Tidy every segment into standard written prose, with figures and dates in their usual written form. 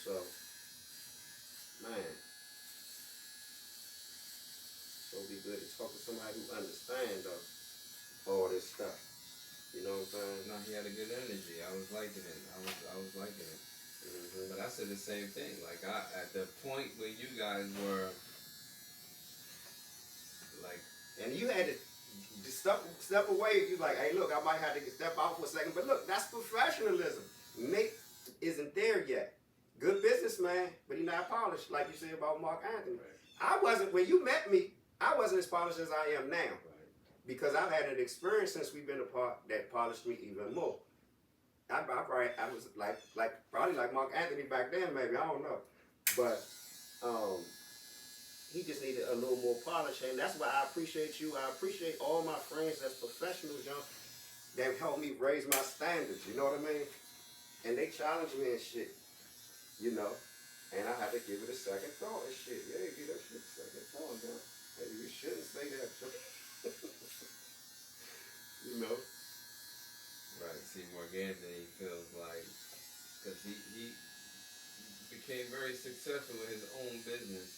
So, man, so it'd be good to talk to somebody who understands all this stuff. You know what I'm saying? No, he had a good energy. I was liking it. I was liking it. But I said the same thing. Like at the point where you guys were like, and you had to step away. You like, hey, look, I might have to step out for a second. But look, that's professionalism. Nate isn't there yet. Good businessman, but he's not polished, like you said about Mark Anthony. Right. I wasn't, when you met me, I wasn't as polished as I am now. Right. Because I've had an experience since we've been apart that polished me even more. I was probably like Mark Anthony back then, maybe, I don't know. But he just needed a little more polish, and that's why I appreciate you. I appreciate all my friends that's professionals, young, that helped me raise my standards, you know what I mean? And they challenge me and shit, you know? And I had to give it a second thought and shit. Yeah, give that shit a second thought, man. Maybe you shouldn't say that, you know? Right, see, Morgante feels like, because he became very successful with his own business.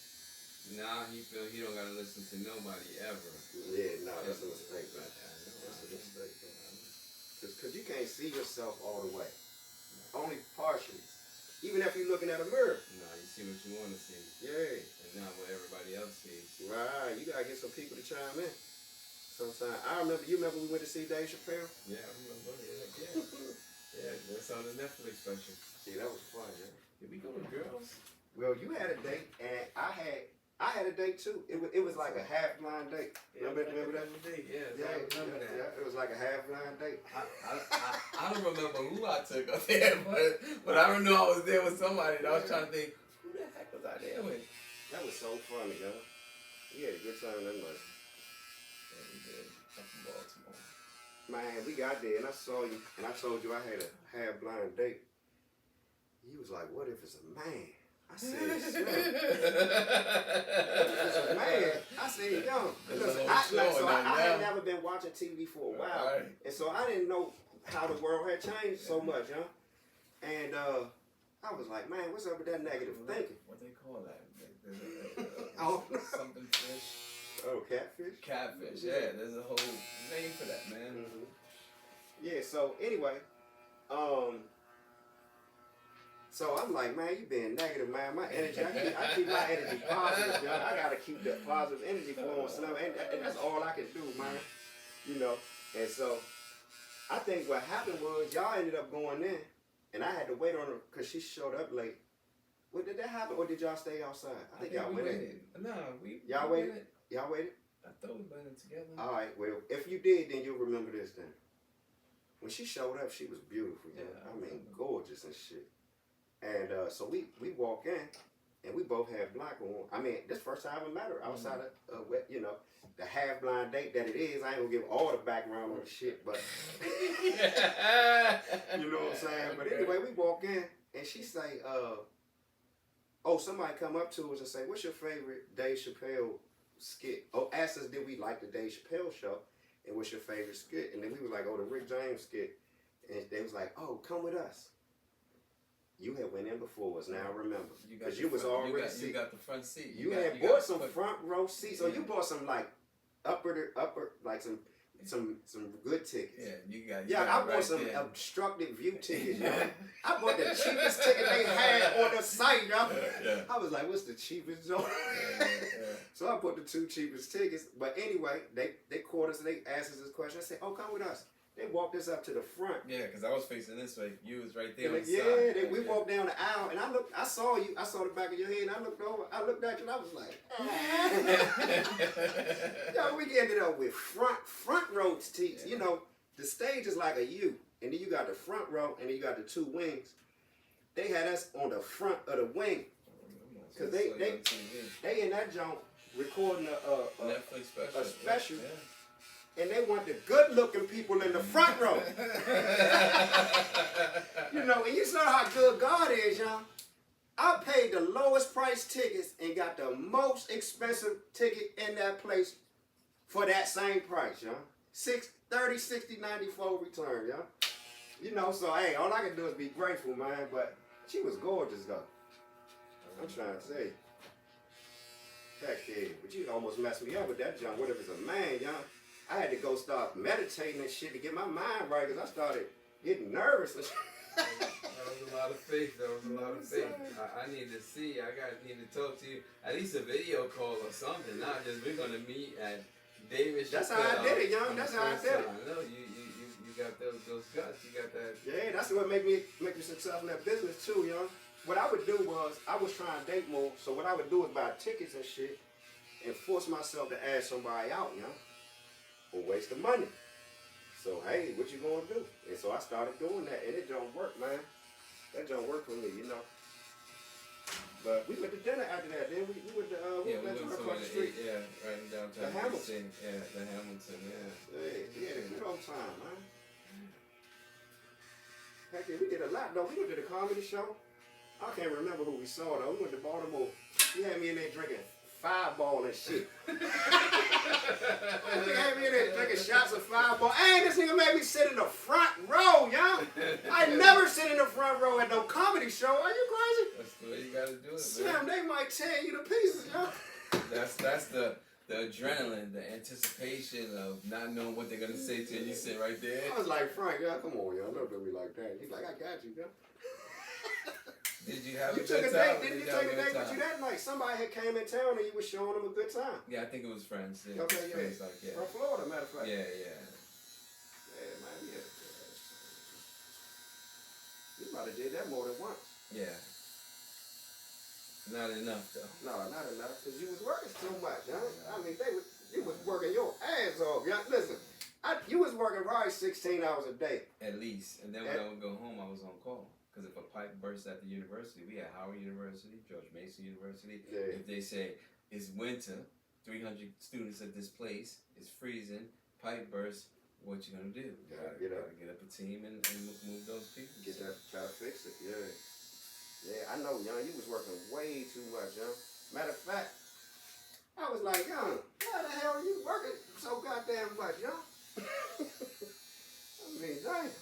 Now he feels he don't got to listen to nobody ever. Yeah, no, that's a mistake, man. That's a mistake, man. Because you can't see yourself all the way. No. Only partially. Even if you're looking at a mirror. No, you see what you want to see. Yeah. And not what everybody else sees. Right, you got to get some people to chime in. Sometimes. You remember we went to see Dave Chappelle? Yeah, I remember. Yeah. Yeah, that's on the Netflix special. Yeah, that was fun, yeah. Did we go with girls? Well, you had a date, and I had a date too. It was like a half blind date. Yeah, remember that? Date. Yeah, I remember that. Yeah, it was like a half blind date. I don't remember who I took up there, but I don't know I was there with somebody. And I was trying to think, who the heck was I there with? That was so funny, yo. We had a good time that night. Yeah, we did. Up in Baltimore. Man, we got there and I saw you, and I told you I had a half blind date. You was like, what if it's a man? I said, son. What if it's a man? I said, yo. Listen, I had never been watching TV for a while. Right. And so I didn't know how the world had changed so much, huh? And I was like, man, what's up with that negative thinking? What they call that? Something fish. Oh, catfish? Catfish, yeah. There's a whole name for that, man. Mm-hmm. Yeah, so anyway, so I'm like, man, you being negative, man. My energy, I keep my energy positive, yo. I gotta keep that positive energy flowing, and that's all I can do, man. You know, and so I think what happened was y'all ended up going in, and I had to wait on her because she showed up late. What did that happen, or did y'all stay outside? I think y'all waited. No, y'all waited. Y'all waited. I thought we went in together. All right, well, if you did, then you'll remember this then. When she showed up, she was beautiful, yo. I mean, gorgeous and shit. And so we walk in, and we both had black on. I mean, this first time I met her outside of you know, the half blind date that it is. I ain't gonna give all the background on the shit, but you know what I'm saying. But anyway, we walk in, and she say, somebody come up to us and say, what's your favorite Dave Chappelle skit? Oh, asked us, did we like the Dave Chappelle show? And what's your favorite skit? And then we was like, the Rick James skit. And they was like, come with us. You had went in before us, now remember. Because you was already you got the front seat. You had bought some front row seats. Or you bought some like upper, like some good tickets. Yeah, I bought some obstructed view tickets, yo. I bought the cheapest ticket they had on the site, yo. Yeah. I was like, what's the cheapest, yo? So I bought the 2 cheapest tickets. But anyway, they called us and they asked us this question. I said, come with us. They walked us up to the front. Yeah, because I was facing this way. You was right there on the side. We walked down the aisle, and I saw you. I saw the back of your head, and I looked over. I looked at you, and I was like, yo, we ended up with front row seats. Yeah. You know, the stage is like a U, and then you got the front row, and then you got the 2 wings. They had us on the front of the wing. Because they in that joint recording a Netflix special. A special. Yeah. And they want the good-looking people in the front row. You know, and you know how good God is, y'all. I paid the lowest price tickets and got the most expensive ticket in that place for that same price, y'all. $30, $60, $94 return, y'all. You know, so hey, all I can do is be grateful, man. But she was gorgeous, though. I'm trying to say. Heck yeah. But you almost messed me up with that, John. What if it's a man, young? I had to go start meditating and shit to get my mind right because I started getting nervous and shit. That was a lot of faith. That was a lot of faith. I need to see. Need to talk to you. At least a video call or something. Not just we're gonna meet at David. That's how I did it, young. That's how I did it. No, you got those guts. You got that. Yeah, that's what make me successful in that business too, young. What I would do was I was trying to date more. So what I would do is buy tickets and shit and force myself to ask somebody out, young, or waste the money. So hey, what you gonna do? And so I started doing that, and it don't work, man. That don't work for me, you know. But we went to dinner after that. Then we went to we went across the street. Right in downtown. The Hamilton. The Hamilton. Yeah, the good old time, man. Heck yeah, we did a lot though. We went to the comedy show. I can't remember who we saw though. We went to Baltimore. He had me in there drinking Fireball and shit. He had me in there drinking shots of Fireball. Hey, this nigga made me sit in the front row, y'all. I never sit in the front row at no comedy show. Are you crazy? That's the way you gotta do it, Slim, they might tear you to pieces, y'all. That's the adrenaline, the anticipation of not knowing what they're gonna say to you. You sit right there. I was like, Frank, y'all, come on, y'all. Don't do me like that. He's like, I got you, y'all. Did you have you a took good a time? date? Didn't you take a date with you that night? Somebody had came in town and you was showing them a good time. Yeah, I think it was friends. Yeah. Okay, yeah. Friends, like, From Florida, matter of fact. Yeah. Yeah, man, yeah. You might have did that more than once. Yeah. Not enough though. No, not enough, because you was working so much, huh? I mean, you was working your ass off, y'all. Listen, you was working probably 16 hours a day. At least. And then when I would go home, I was on call. Because if a pipe bursts at the university, we had Howard University, George Mason University. Yeah. If they say, it's winter, 300 students at this place, it's freezing, pipe burst, what you gonna do? You gotta get up a team and move those people. Try to fix it, yeah. Yeah, I know, young, you was working way too much, young. Matter of fact, I was like, young, why the hell are you working so goddamn much, young? I mean, dang.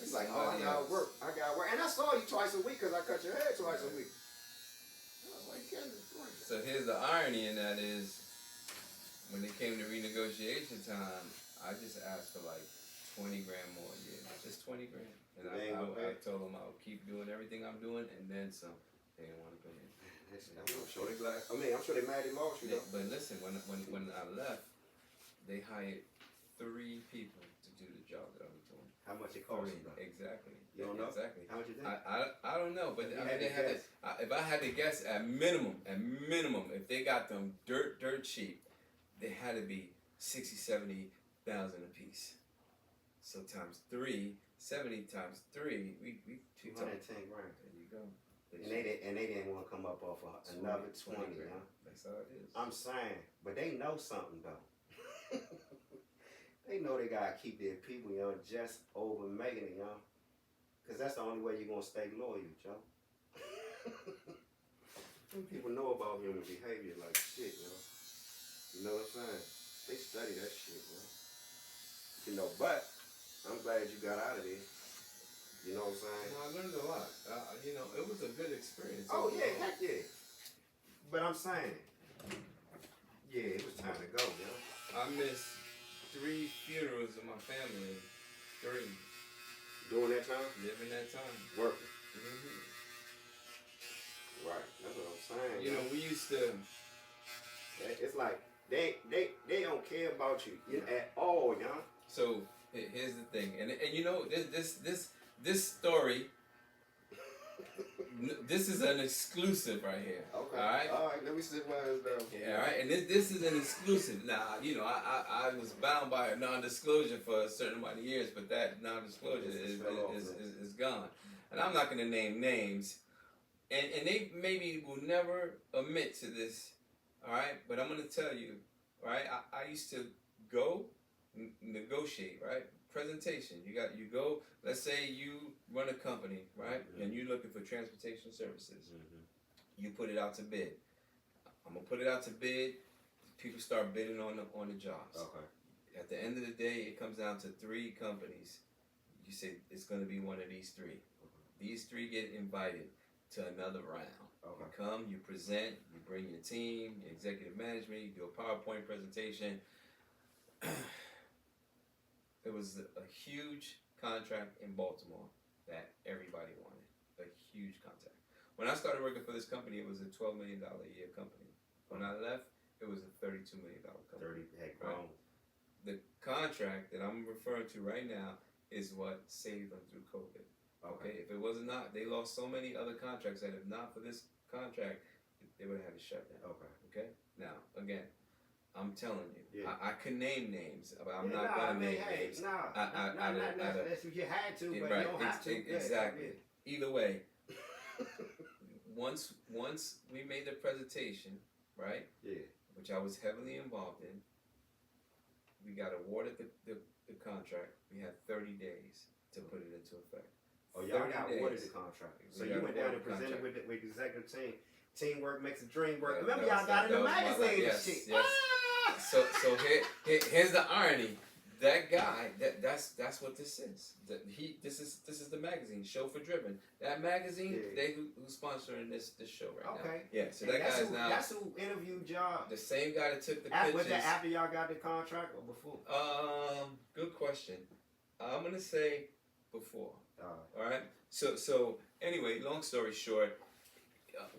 He's like, oh, I gotta work. And I saw you twice a week because I cut your hair twice a week. I was like, so here's the irony in that is, when it came to renegotiation time, I just asked for like 20 grand more a year. Just 20 grand. And I told them I would keep doing everything I'm doing and then some. They didn't want to pay it. I'm sure they glad. I'm sure they mad they lost you. But listen, when I left, they hired 3 people to do the job that I was doing. How much it cost? Exactly. You don't know? Exactly. How much you think? I don't know, but I mean, they had guess. if I had to guess, at minimum, if they got them dirt cheap, they had to be 60,000-70,000 a piece. So times 3, 70 times 3, we 210 grand. There you go. And they didn't want to come up off another 20, grand. huh? That's how it is. I'm saying, but they know something though. They know they gotta keep their people, you know, just over making it, you know. Cause that's the only way you're gonna stay loyal, Joe. People know about human behavior like shit, you know. You know what I'm saying? They study that shit, bro. You know, but I'm glad you got out of there. You know what I'm saying? Well, I learned a lot. You know, it was a good experience. Oh yeah, heck yeah. But I'm saying, yeah, it was time to go, you know. I missed 3 funerals of my family. 3. During that time? Living that time. Working. Mm-hmm. Right. That's what I'm saying. You know, we used to. It's like they don't care about you at all, y'all. So here's the thing, and you know this story. This is an exclusive right here. Okay. All right. All right. Let me sit mine down. Yeah. All right. And this is an exclusive. Now, you know, I was bound by a non-disclosure for a certain amount of years, but that non-disclosure is gone. And I'm not going to name names, and they maybe will never admit to this. All right. But I'm going to tell you. All right. I used to go negotiate. Right. Presentation. You go. Let's say you run a company, right, and you're looking for transportation services. You put it out to bid. I'm gonna put it out to bid. People start bidding on the jobs. Okay. At the end of the day, it comes down to 3 companies. You say it's gonna be one of these 3. These 3 get invited. to another round. Okay. You come, you present, you bring your team, your executive management, you do a PowerPoint presentation. It was a huge contract in Baltimore that everybody wanted. A huge contract. When I started working for this company, it was a $12 million a year company. When I left, it was a $32 million company. 30 had grown. The contract that I'm referring to right now is what saved them through COVID. Okay, if it was not, they lost so many other contracts that if not for this contract, they would have had to shut down. Okay. Now, again, I'm telling you, I can name names, but I'm not gonna name names. Not unless you had to, but right, you don't have to. Exactly. Either way, once we made the presentation, right? Yeah. Which I was heavily involved in. We got awarded the contract. We had 30 days to put it into effect. Oh, y'all got awarded the contract. So you went down and presented with the executive team. Teamwork makes the dream work. Remember, y'all got in the magazine and shit. Yes. So here's the irony. That guy, that's what this is. This is the magazine, Show for Driven. That magazine, they who's sponsoring this show right now. Okay. Yeah. So that's who interviewed y'all. The same guy that took the pictures. Was that after y'all got the contract or before? Good question. I'm gonna say before. All right. So anyway, long story short,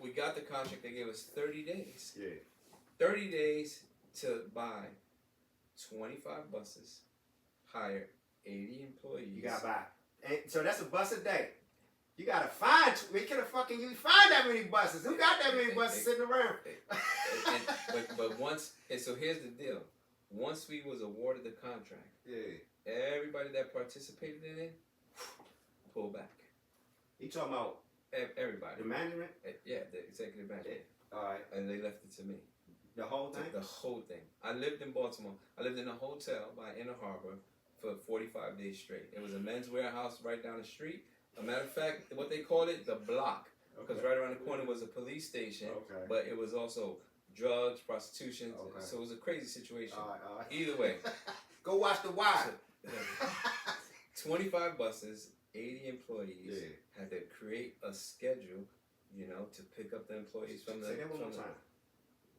we got the contract. They gave us 30 days. Yeah. 30 days to buy 25 buses, hire 80 employees. You gotta buy. And so that's a bus a day. You gotta find. We could have fucking you find that many buses. Who got that many buses sitting around? But once, and so here's the deal. Once we was awarded the contract, everybody that participated in it, pull back. You talking about everybody? The management? Yeah, the executive management. Yeah. All right. And they left it to me. The whole thing? The whole thing. I lived in Baltimore. I lived in a hotel by Inner Harbor for 45 days straight. It was a men's warehouse right down the street. A matter of fact, what they called it, the block. Because right around the corner was a police station. Okay. But it was also drugs, prostitution. Okay. So it was a crazy situation. All right. Either way. Go watch The Wire. 25 buses, 80 employees. Had to create a schedule, to pick up the employees from the... Say that one more time.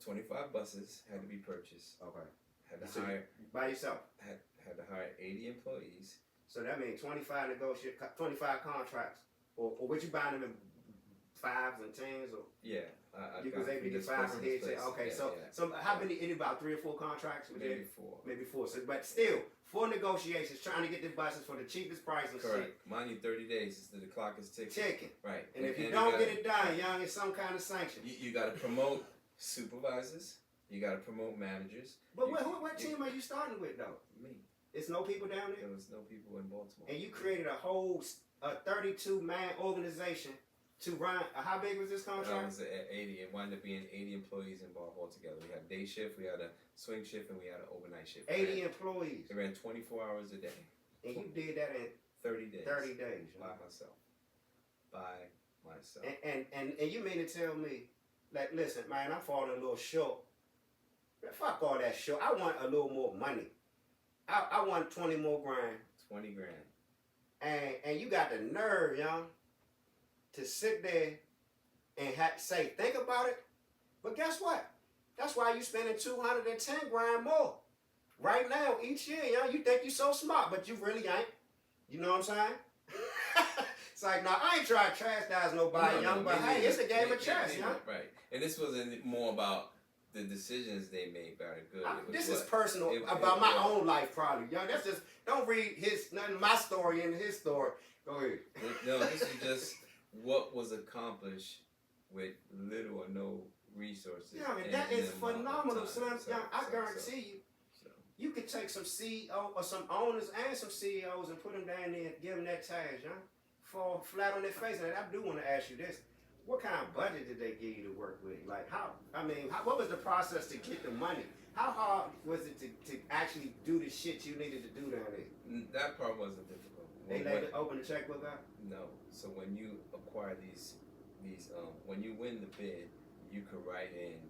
25 buses had to be purchased. Okay. Had to hire... By yourself? Had to hire 80 employees. So that means 25 contracts. Or would you buy them in 5s and 10s? Or? Yeah. You was able to get 5 from here. Okay, so how many, about 3 or 4 contracts? Maybe 4. Maybe 4. So, but still, 4 negotiations trying to get the buses for the cheapest price and correct. Shit. Mind you, 30 days, the clock is ticking. Right. And if you don't get it done, young, it's some kind of sanction. You got to promote supervisors. You got to promote managers. But what team are you starting with, though? Me. It's no people down there? There was no people in Baltimore. And you created a whole 32-man organization to run. How big was this contract? It was at 80. It wound up being 80 employees involved altogether. We had day shift, we had a swing shift, and we had an overnight shift. 80 employees. It ran 24 hours a day. And you did that in 30 days. 30 days. By myself. And you mean to tell me, like, listen, man, I'm falling a little short. Fuck all that shit. I want a little more money. I want 20 more grand. 20 grand. And you got the nerve, young, to sit there and say, think about it. But guess what? That's why you spending 210 grand more. Right now, each year, young, you think you so smart, but you really ain't. You know what I'm saying? It's like, now, I ain't trying to chastise nobody, young, but hey, it's a game of chess, young. Right. And this wasn't more about the decisions they made about it good. This is personal about my own life, probably. Young, that's just, don't read my story and his story. Go ahead. No, this is just what was accomplished with little or no resources. Yeah, I mean, that is phenomenal, son. I guarantee you. You could take some CEO or some owners and some CEOs and put them down there and give them that task, young. Fall flat on their face. And I do want to ask you this. What kind of budget did they give you to work with? Like what was the process to get the money? How hard was it to actually do the shit you needed to do down there? That part wasn't difficult. They let you open the checkbook up? No. So when you acquire these when you win the bid, you could write in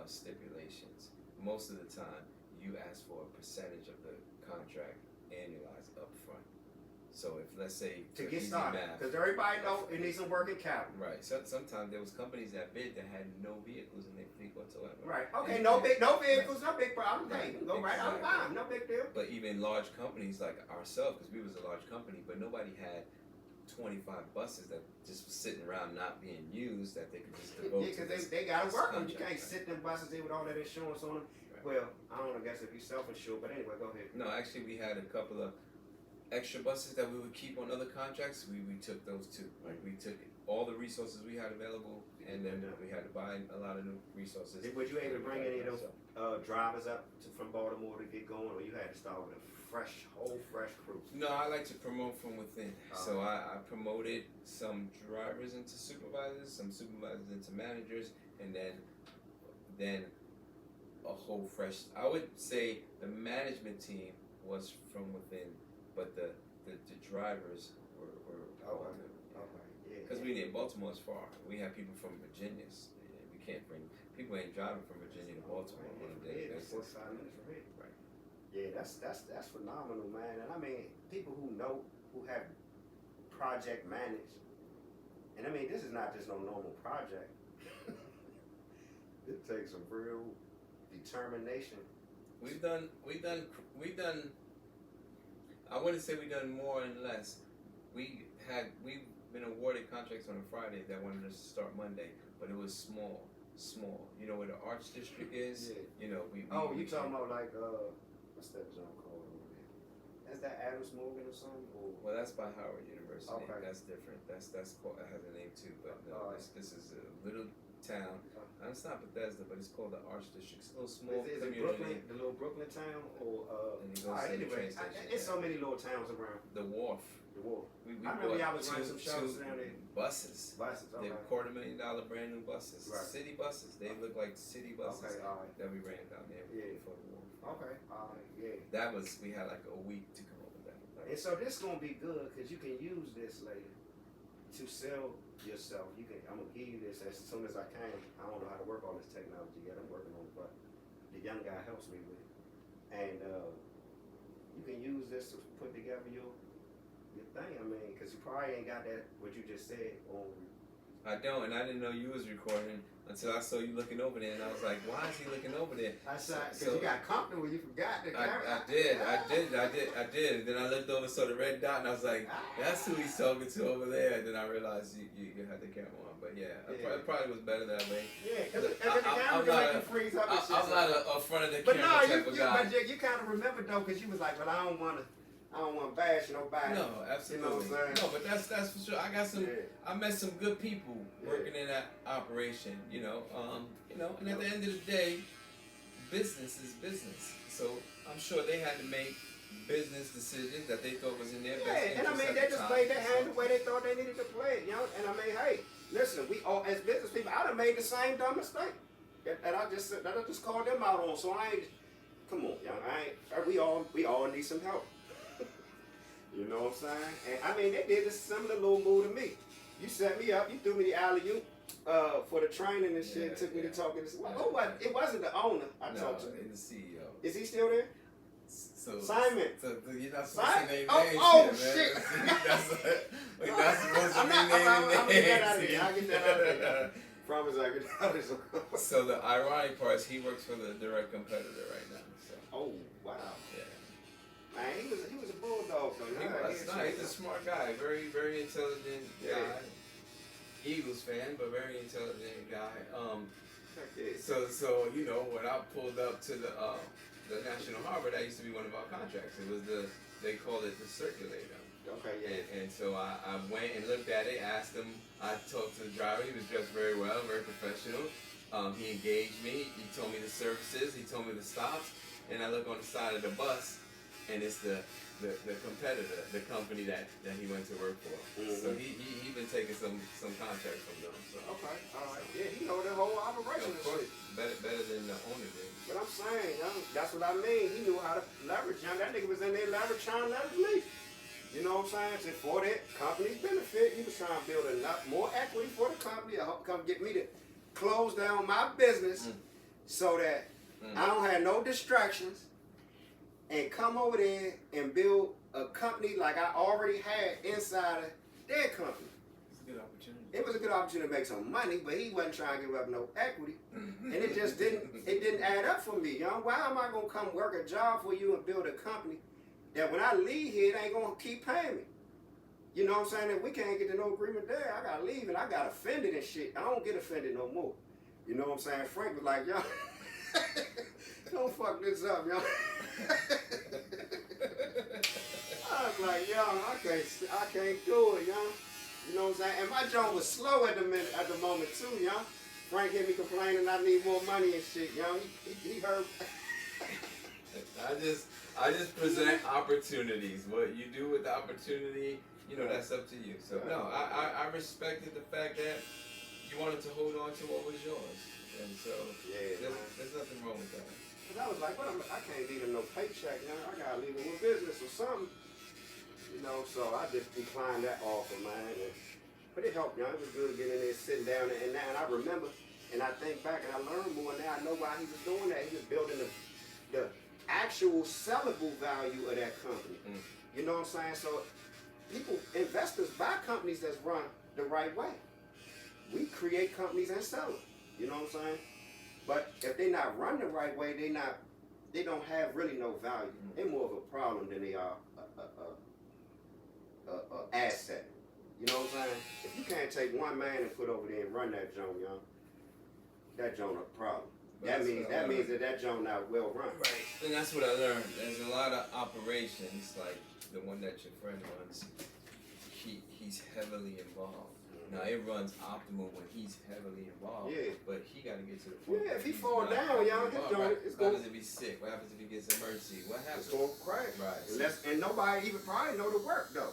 stipulations. Most of the time, you ask for a percentage of the contract annualized up front. So if let's say to for get easy started, math, because everybody know it needs some working capital. right. So sometimes there was companies that bid that had no vehicles in their fleet whatsoever. Right. Okay. And- No and- vehicles, no big problem. Right, Hey, you can go right out and buy 'em, no big deal. But even large companies like ourselves, because we was a large company, but nobody had 25 buses that just was sitting around not being used that they could just devote Yeah, to because this. they got to this work them. You contract, can't right. sit them buses there with all that insurance on them. Right. Well, I don't know. I guess if you self-insured, but anyway, go ahead. No, actually, we had a couple of extra buses that we would keep on other contracts. We took those too. Like we took all the resources we had available, and then we had to buy a lot of new resources. Was you able to bring any of those So- drivers up from Baltimore to get going, or you had to start with a whole fresh crew? No, I like to promote from within. So I promoted some drivers into supervisors, some supervisors into managers, and then a whole fresh. I would say the management team was from within, but the drivers were because we didn't. Baltimore's far. We have people from Virginia. We can't bring people ain't driving from Virginia to Baltimore on a daily basis. 45 minutes from here. Right. Yeah, that's phenomenal, man. And I mean, people who know, who have project managed, and I mean, this is not just no normal project. It takes some real determination. We've done. I wouldn't say we've done more and less. We've been awarded contracts on a Friday that wanted us to start Monday, but it was small. You know where the Arts District is? Yeah. You know, we You talking about like what's that zone called over there? Is that Adams Morgan or something? Or Well, that's by Howard University. Okay. That's different. That's called. It has a name too, but no, Alright. this is a little town. And it's not Bethesda, but it's called the Arts District. It's a little small is it community. Brooklyn, the little Brooklyn town, or And you go alright, to the anyway, train station. it's so many little towns around The Wharf. the wharf. We I remember bought y'all was running some shows down there. buses. Buses, They okay. were $250,000 brand new buses. Right. City buses. They look like city buses Okay, alright. that we ran down there Yeah. before the war. Okay, alright, yeah. That was, we had like a week to come up with that. And so this gonna be good because you can use this later to sell yourself. I'm gonna give you this as soon as I can. I don't know how to work all this technology yet. I'm working on it, but the young guy helps me with it. And you can use this to put together your thing. I mean, because you probably ain't got that what you just said on. I don't, and I didn't know you was recording until I saw you looking over there, and I was like, why is he looking over there? I saw because you got comfortable. You forgot the camera. I did. Then I looked over, saw the red dot, and I was like, that's who he's talking to over there. And then I realized you had the camera on. But yeah, it probably was better that way. Yeah, because the camera can make you freeze up and shit. I'm not a front of the But camera no, type of guy. you kind of remembered though, because you was like, well, I don't want to bash nobody. No, absolutely. You know what I'm saying? No, but that's for sure. I got some. Yeah. I met some good people working in that operation. And at the end of the day, business is business. So I'm sure they had to make business decisions that they thought was in their best interest. Yeah, and I mean, at they the just time. played their hand the way they thought they needed to play it, And I mean, hey, listen, we all as business people, I done made the same dumb mistake, and I just called them out on. So I ain't. Come on, we all need some help. You know what I'm saying? And I mean, they did a similar little move to me. You set me up. You threw me the alley-oop for the training and shit. Took me to talk to this. It wasn't the owner. I talked to. It's the CEO. Is he still there? So Simon. So you're not supposed to name names. Oh, here, shit. Man. We're not supposed to I'm be not. naming I'll names. get that out of here. I'll get that out of here. Promise I'll get that out of here. So the ironic part is he works for the direct competitor right now. So. Oh, wow. Yeah. Man, he was a bulldog though. He's a smart guy, very, very intelligent guy. Eagles fan, but very intelligent guy. So when I pulled up to the National Harbor, that used to be one of our contracts. It was they called it the circulator. Okay, yeah. And so I went and looked at it, asked him. I talked to the driver. He was dressed very well, very professional. He engaged me. He told me the services. He told me the stops. And I look on the side of the bus, and it's the competitor, the company that he went to work for. Mm-hmm. So he been taking some contracts from them. So. Okay, all right. Yeah, he know the whole operation. Of course, better than the owner did. But I'm saying, that's what I mean. He knew how to leverage. That nigga was in there trying to leverage me. You know what I'm saying? So for that company's benefit, he was trying to build enough more equity for the company to help come get me to close down my business so that I don't have no distractions and come over there and build a company like I already had inside of their company. It's a good opportunity. It was a good opportunity to make some money, but he wasn't trying to give up no equity. And it just didn't add up for me, young. Why am I gonna come work a job for you and build a company that when I leave here, it ain't gonna keep paying me? You know what I'm saying? If we can't get to no agreement there, I gotta leave and I got offended and shit. I don't get offended no more. You know what I'm saying? Frank was like, yo, don't fuck this up, yo. I was like, yo, I can't do it, yo. You know what I'm saying? And my joint was slow at the moment too, yo. Frank hit me complaining I need more money and shit, yo. He heard. I just present opportunities. What you do with the opportunity, you know, that's up to you. So no, I respected the fact that you wanted to hold on to what was yours, and so there's nothing wrong with that. Cause I was like, I can't leave him no paycheck, you know. I gotta leave him with business or something, you know. So I just declined that offer, man. But it helped, you know. It was good getting in there, sitting down, and I remember, and I think back, and I learned more. Now I know why he was doing that. He was building the actual sellable value of that company. You know what I'm saying? So investors buy companies that's run the right way. We create companies and sell them. You know what I'm saying? But if they not run the right way, they don't have really no value. They're more of a problem than they are a asset. You know what I'm saying? If you can't take one man and put over there and run that joint, young, that joint a problem. That means that joint not well run. Right. And that's what I learned. There's a lot of operations, like the one that your friend runs. He's heavily involved. Now it runs optimal when he's heavily involved. Yeah. But he got to get to the point. Yeah, if he fall down, y'all, his joint is What going. happens if he's sick? What happens if he gets emergency? What happens? It's going to crash. Right. And nobody even probably know the work though.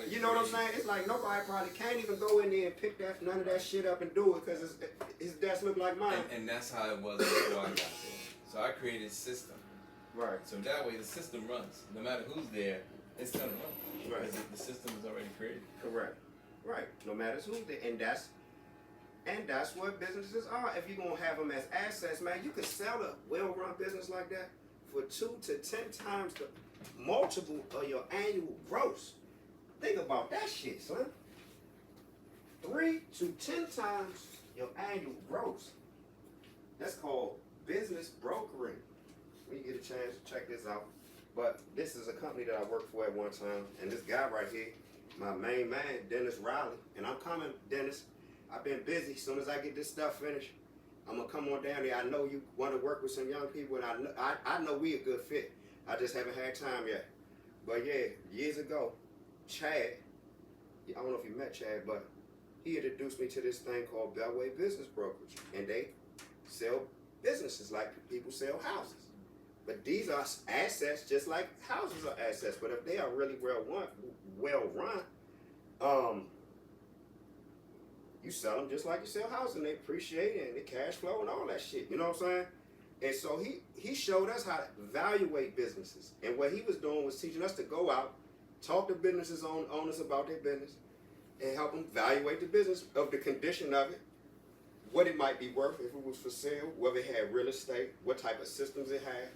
You know what I'm saying? It's like nobody probably can't even go in there and pick none of that shit up and do it because his desk look like mine. And that's how it was before I got there. So I created a system. Right. So that way the system runs. No matter who's there, it's gonna run. Right. Because the system is already created. Correct. Right. No matter who's there, and that's what businesses are. If you're gonna have them as assets, man, you could sell a well-run business like that for 2 to 10 times the multiple of your annual gross. Think about that shit, son. 3 to 10 times your annual gross. That's called business brokering. When you get a chance to check this out. But this is a company that I worked for at one time, and this guy right here, my main man, Dennis Riley, and I'm coming, Dennis. I've been busy. As soon as I get this stuff finished, I'm gonna come on down there. I know you want to work with some young people, and I know we a good fit. I just haven't had time yet. But yeah, years ago, Chad, I don't know if you met Chad, but he introduced me to this thing called Beltway Business Brokerage, and they sell businesses like people sell houses. But these are assets just like houses are assets. But if they are really well run, you sell them just like you sell houses, and they appreciate it, and the cash flow and all that shit. You know what I'm saying? And so he showed us how to evaluate businesses. And what he was doing was teaching us to go out, talk to businesses owners about their business, and help them evaluate the business of the condition of it, what it might be worth if it was for sale, whether it had real estate, what type of systems it had.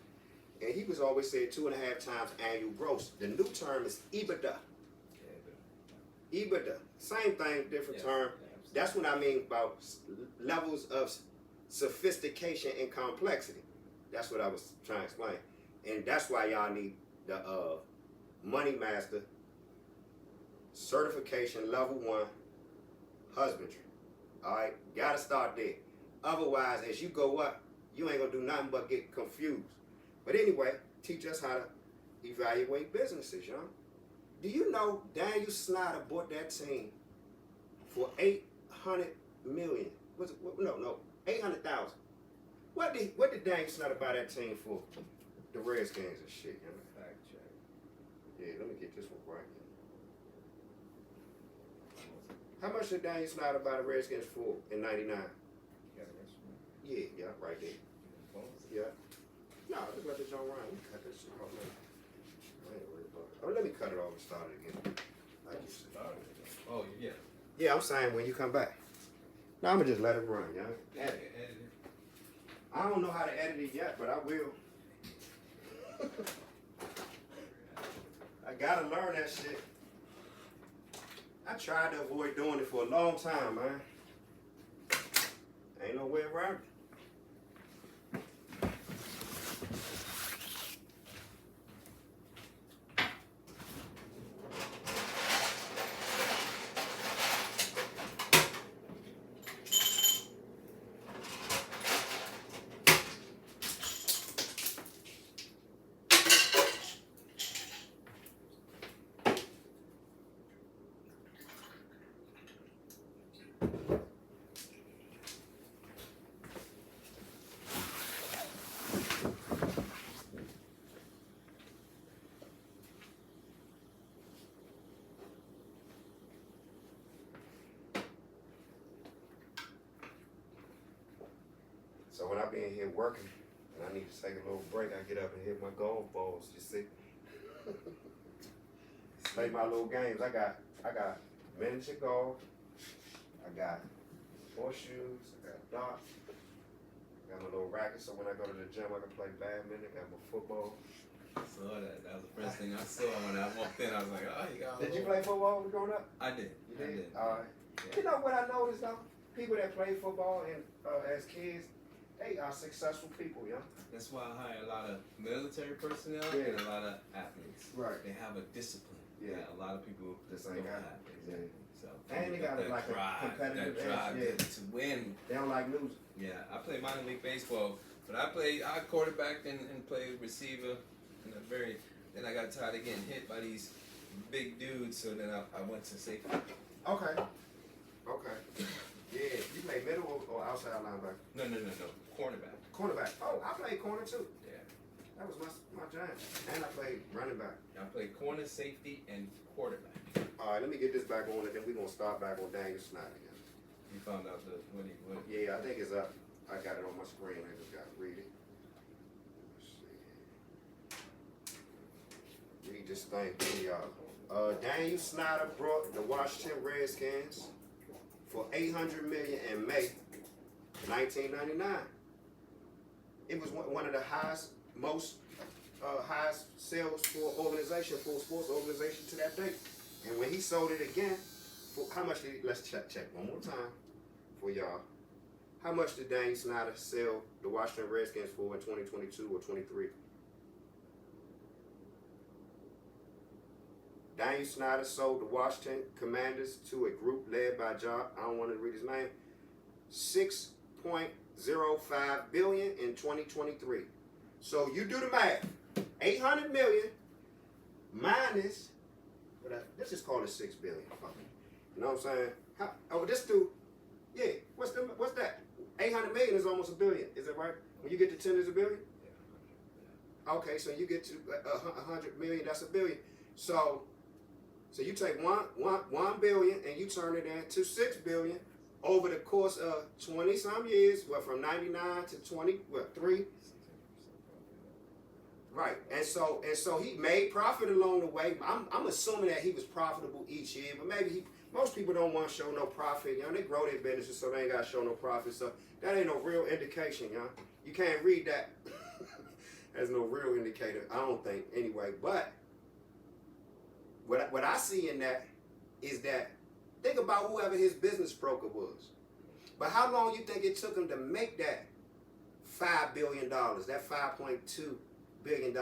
And he was always saying 2.5 times annual gross. The new term is EBITDA. EBITDA. Same thing, different term. That's what I mean about levels of sophistication and complexity. That's what I was trying to explain. And that's why y'all need the Money Master Certification Level 1 Husbandry. Alright? Gotta start there. Otherwise, as you go up, you ain't gonna do nothing but get confused. But anyway, teach us how to evaluate businesses, y'all. Do you know Daniel Snyder bought that team for $800 million? No, 800,000. What did Daniel Snyder buy that team for? The Redskins and shit, you know? Fact check. Yeah, let me get this one right here. How much did Daniel Snyder buy the Redskins for in '99? Yeah, right there. Yeah. No, just let the joint run. You cut this shit off, man. I ain't worried about it. Oh, let me cut it off and start it again. Like you said. Oh, yeah. Yeah, I'm saying when you come back. No, I'm gonna just let it run, y'all. Edit it. I don't know how to edit it yet, but I will. I I gotta learn that shit. I tried to avoid doing it for a long time, man. Ain't no way around it. So when I be in here working and I need to take a little break, I get up and hit my golf balls, you see. Play my little games. I got miniature golf, I got horseshoes, I got darts, I got my little racket so when I go to the gym I can play badminton, I got my football. I saw that. That was the first thing I saw when I walked in. I was like, oh, you got Did you play football growing up? I did. You did? I did. Alright. Yeah. You know what I noticed though? People that play football and as kids, they are successful people, yeah. That's why I hire a lot of military personnel Yeah. and a lot of athletes. Right. They have a discipline. Yeah. That a lot of people Just don't ain't got have. it. Exactly. So And they got that like a drive, competitive that drive edge, yeah. to win. They don't like losing. Yeah, I played minor league baseball, but I quarterbacked and played receiver. And then I got tired of getting hit by these big dudes, so then I went to safety. Okay. Okay. Yeah. You play middle or outside linebacker? No. Cornerback. Cornerback. Oh, I played corner too. Yeah. That was my giant. And I played running back. I played corner, safety, and quarterback. All right, let me get this back on and then we're going to start back on Daniel Snyder again. You found out what Yeah, I think it's up. I got it on my screen. I just got to read it. Let's see. Read this thing to y'all. Daniel Snyder brought the Washington Redskins for $800 million in May 1999. It was one of the highest sales for organization, for a sports organization to that date. And when he sold it again, for how much did he, let's check one more time for y'all. How much did Daniel Snyder sell the Washington Redskins for in 2022 or 23? Daniel Snyder sold the Washington Commanders to a group led by John, I don't want to read his name, $6.05 billion in 2023. So you do the math. 800 million minus, let's just call it 6 billion. You know what I'm saying? This dude, yeah, what's that? 800 million is almost a billion, is that right? When you get to 10 is a billion? Okay, so you get to 100 million, that's a billion. So you take 1 billion and you turn it into 6 billion over the course of 20 some years, from 99 to 3. Right, and so he made profit along the way. I'm assuming that he was profitable each year, but maybe most people don't want to show no profit. You know, they grow their businesses, so they ain't got to show no profit. So that ain't no real indication, you know. You can't read that as no real indicator, I don't think, anyway. But what I see in that is that, think about whoever his business broker was. But how long you think it took him to make that $5 billion, that $5.2 billion?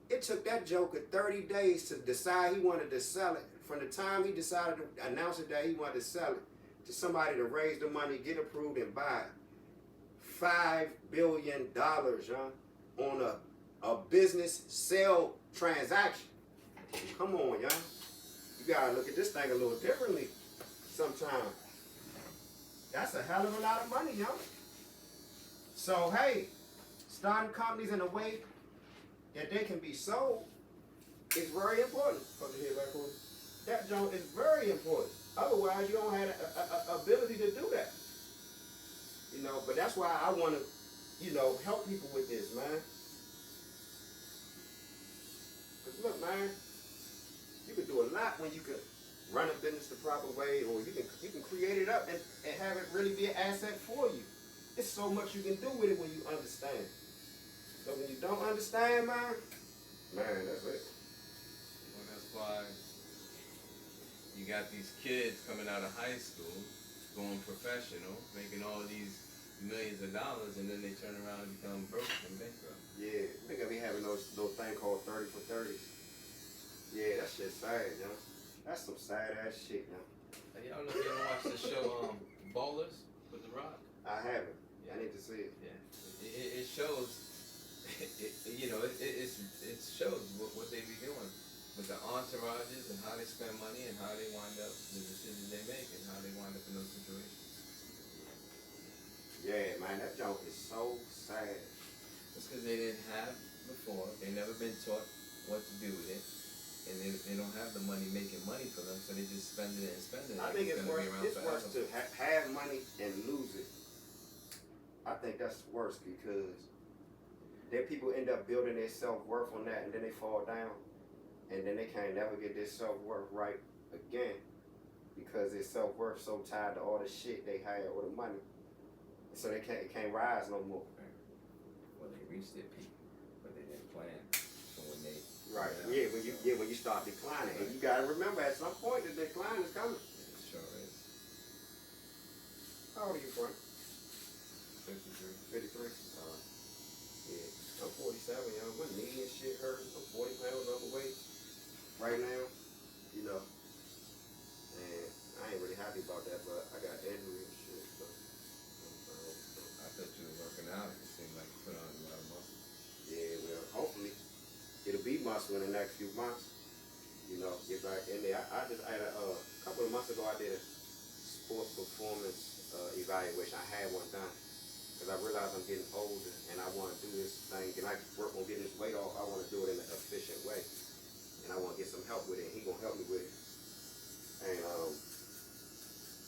It took that joker 30 days to decide he wanted to sell it. From the time he decided to announce it that he wanted to sell it, to somebody to raise the money, get approved, and buy it. $5 billion, on a business sale transaction. Come on, y'all. You gotta look at this thing a little differently sometimes. That's a hell of a lot of money, y'all. So, hey, starting companies in a way that they can be sold is very important. Put the head back on. That joint is very important. Otherwise, you don't have a ability to do that. You know, but that's why I want to, help people with this, man. Because look, man, you can do a lot when you can run a business the proper way, or you can create it up and have it really be an asset for you. There's so much you can do with it when you understand. But when you don't understand, man, that's it. why you got these kids coming out of high school, going professional, making all these millions of dollars, and then they turn around and become broke and bankrupt. Yeah, they gonna be having those thing called 30 for 30s. Yeah, that shit's sad, yo. That's some sad ass shit, yo. Hey, y'all know you ever watch the show Ballers with The Rock? I haven't. Yeah. I need to see it. Yeah, it shows. It shows what they be doing with the entourages and how they spend money and how they wind up, the decisions they make and how they wind up in those situations. Yeah, man, that joke is so sad. It's because they didn't have before. They never been taught what to do with it, and they don't have the money making money for them, so they just spend it and spend it. I think it's gonna worse. be around It's worse forever. to have money and lose it. I think that's worse because then people end up building their self-worth on that, and then they fall down, and then they can't never get their self-worth right again because their self-worth so tied to all the shit they had or the money, so they can't rise no more. Well, they reached their peak, but they didn't plan for when they. Right. Yeah. When you start declining, and you gotta remember at some point the decline is coming. It sure is. How old are you, Frank? 53. 53. Yeah. I'm 47, yo. My knee and shit hurt. I'm 40 pounds overweight right now. You know. And I ain't really happy about that, but I got injury and shit. So. I thought you were working out. It seemed like you put on a lot of muscle. Yeah. Well, hopefully it'll be muscle in the next few months. You know, get back in there. I had a couple of months ago. I did a sports performance evaluation. I had one done. Because I realize I'm getting older and I want to do this thing and I work on getting this weight off. I want to do it in an efficient way. And I want to get some help with it. And he going to help me with it. And,